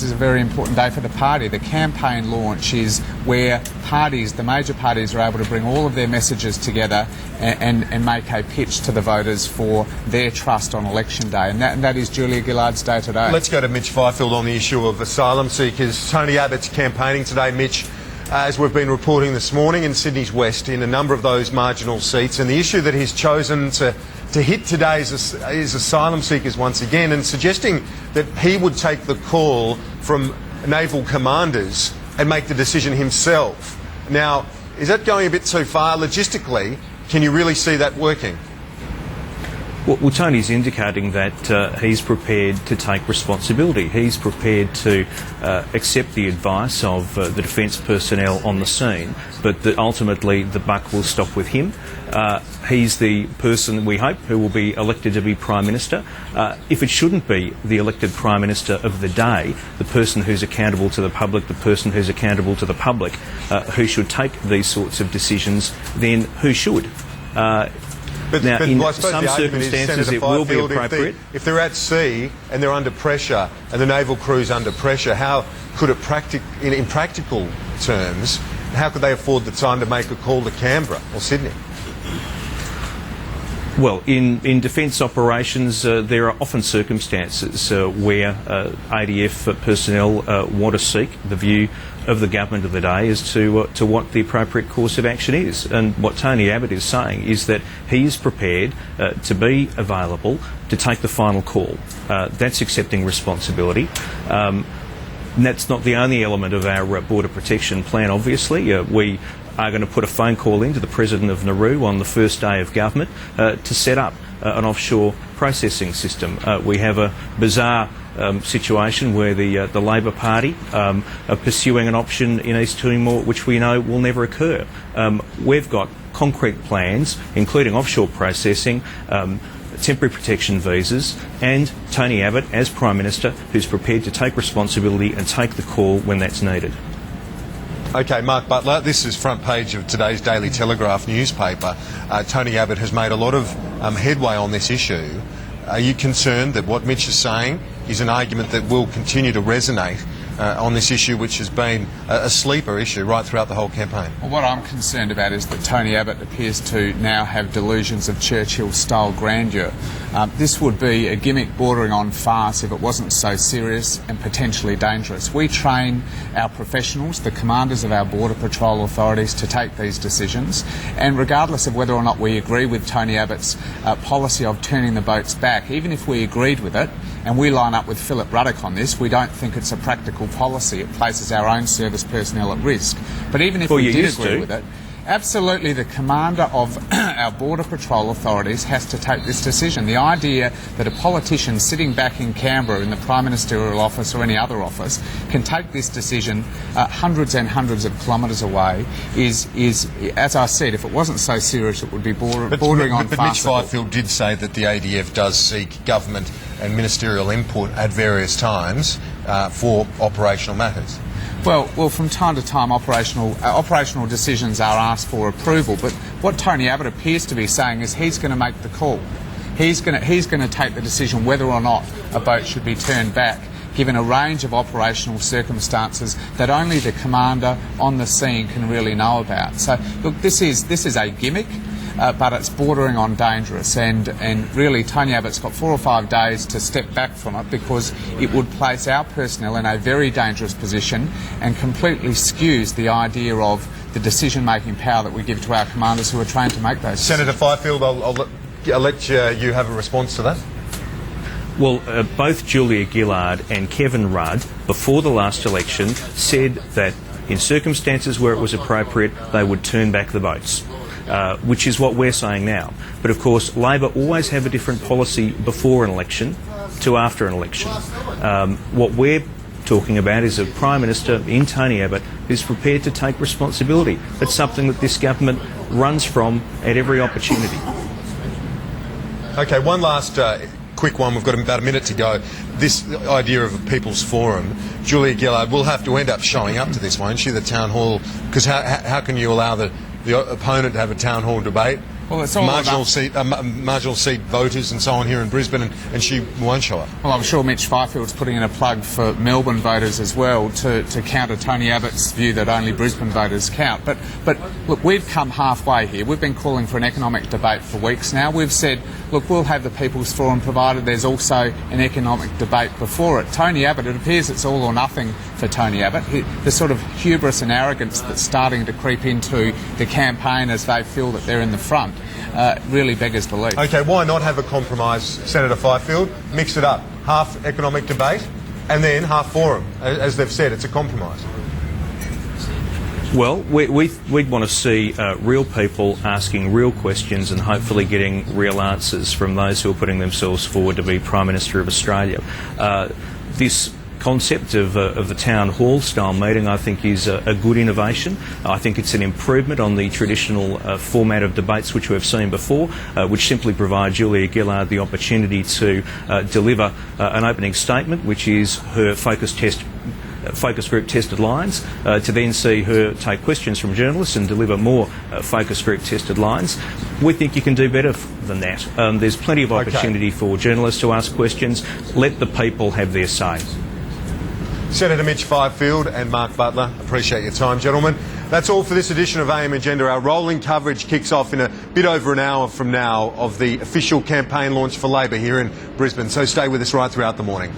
is a very important day for the party. The campaign launch is where parties, the major parties, are able to bring all of their messages together and make a pitch to the voters for their trust on election day. And that is Julia Gillard's day today. Let's go to Mitch Fifield on the issue of asylum seekers. Tony Abbott's campaigning today, Mitch, as we've been reporting this morning, in Sydney's West, in a number of those marginal seats. And the issue that he's chosen to hit today is asylum seekers once again, and suggesting that he would take the call from naval commanders and make the decision himself. Now, is that going a bit too far logistically? Can you really see that working? Well, Tony's indicating that he's prepared to take responsibility. He's prepared to accept the advice of the defence personnel on the scene, but that ultimately the buck will stop with him. He's the person, we hope, who will be elected to be Prime Minister. If it shouldn't be the elected Prime Minister of the day, the person who's accountable to the public, the person who's accountable to the public, who should take these sorts of decisions, then who should? But in I suppose some the argument is, circumstances Senator it will be Fifield, appropriate. if they're at sea and they're under pressure and the naval crew's under pressure, how could it, in practical terms, how could they afford the time to make a call to Canberra or Sydney? Well, in defence operations, there are often circumstances where ADF personnel want to seek the view of the government of the day as to what the appropriate course of action is. And what Tony Abbott is saying is that he is prepared to be available to take the final call. That's accepting responsibility. That's not the only element of our border protection plan, obviously. We are going to put a phone call into the President of Nauru on the first day of government to set up an offshore processing system. We have a bizarre situation where the Labor Party are pursuing an option in East Timor which we know will never occur. We've got concrete plans, including offshore processing, temporary protection visas, and Tony Abbott as Prime Minister, who's prepared to take responsibility and take the call when that's needed. OK, Mark Butler, this is front page of today's Daily Telegraph newspaper. Tony Abbott has made a lot of headway on this issue. Are you concerned that what Mitch is saying is an argument that will continue to resonate on this issue, which has been a sleeper issue right throughout the whole campaign? Well, what I'm concerned about is that Tony Abbott appears to now have delusions of Churchill-style grandeur. This would be a gimmick bordering on farce if it wasn't so serious and potentially dangerous. We train our professionals, the commanders of our Border Patrol authorities, to take these decisions, and regardless of whether or not we agree with Tony Abbott's policy of turning the boats back, even if we agreed with it, and we line up with Philip Ruddock on this, we don't think it's a practical policy. It places our own service personnel at risk. But even if we did agree with it, absolutely the commander of our Border Patrol authorities has to take this decision. The idea that a politician sitting back in Canberra in the Prime Ministerial office or any other office can take this decision hundreds and hundreds of kilometres away is, as I said, if it wasn't so serious it would be bordering on farce. But Mitch Fifield did say that the ADF does seek government and ministerial input at various times for operational matters. Well, from time to time, operational decisions are asked for approval. But what Tony Abbott appears to be saying is he's going to make the call. He's going to take the decision whether or not a boat should be turned back, given a range of operational circumstances that only the commander on the scene can really know about. So, look, this is a gimmick. But it's bordering on dangerous, and really Tony Abbott's got 4 or 5 days to step back from it, because it would place our personnel in a very dangerous position and completely skews the idea of the decision-making power that we give to our commanders who are trained to make those decisions. Senator Fifield, I'll let you have a response to that. Well, both Julia Gillard and Kevin Rudd, before the last election, said that in circumstances where it was appropriate, they would turn back the boats. Which is what we're saying now. But of course, Labor always have a different policy before an election to after an election. What we're talking about is a Prime Minister in Tony Abbott who's prepared to take responsibility. That's something that this government runs from at every opportunity. OK, one last quick one. We've got about a minute to go. This idea of a People's Forum, Julia Gillard will have to end up showing up to this, won't she, the town hall? Because how can you allow the opponent to have a town hall debate Well, it's all marginal seat voters and so on here in Brisbane, and she won't show up. Well, I'm sure Mitch Fifield's putting in a plug for Melbourne voters as well to counter Tony Abbott's view that only Brisbane voters count. But look, we've come halfway here. We've been calling for an economic debate for weeks now. We've said, look, we'll have the People's Forum provided there's also an economic debate before it. Tony Abbott, it appears it's all or nothing for Tony Abbott. The sort of hubris and arrogance that's starting to creep into the campaign as they feel that they're in the front really beggars belief. Okay, why not have a compromise, Senator Fifield? Mix it up. Half economic debate and then half forum. As they've said, it's a compromise. Well, we'd want to see real people asking real questions and hopefully getting real answers from those who are putting themselves forward to be Prime Minister of Australia. This concept of the town hall style meeting, I think, is a good innovation. I think it's an improvement on the traditional format of debates which we've seen before, which simply provide Julia Gillard the opportunity to deliver an opening statement, which is her focus group tested lines, to then see her take questions from journalists and deliver more focus group tested lines. We think you can do better than that. There's plenty of opportunity for journalists to ask questions. Let the people have their say. Senator Mitch Fifield and Mark Butler, appreciate your time, gentlemen. That's all for this edition of AM Agenda. Our rolling coverage kicks off in a bit over an hour from now of the official campaign launch for Labor here in Brisbane. So stay with us right throughout the morning.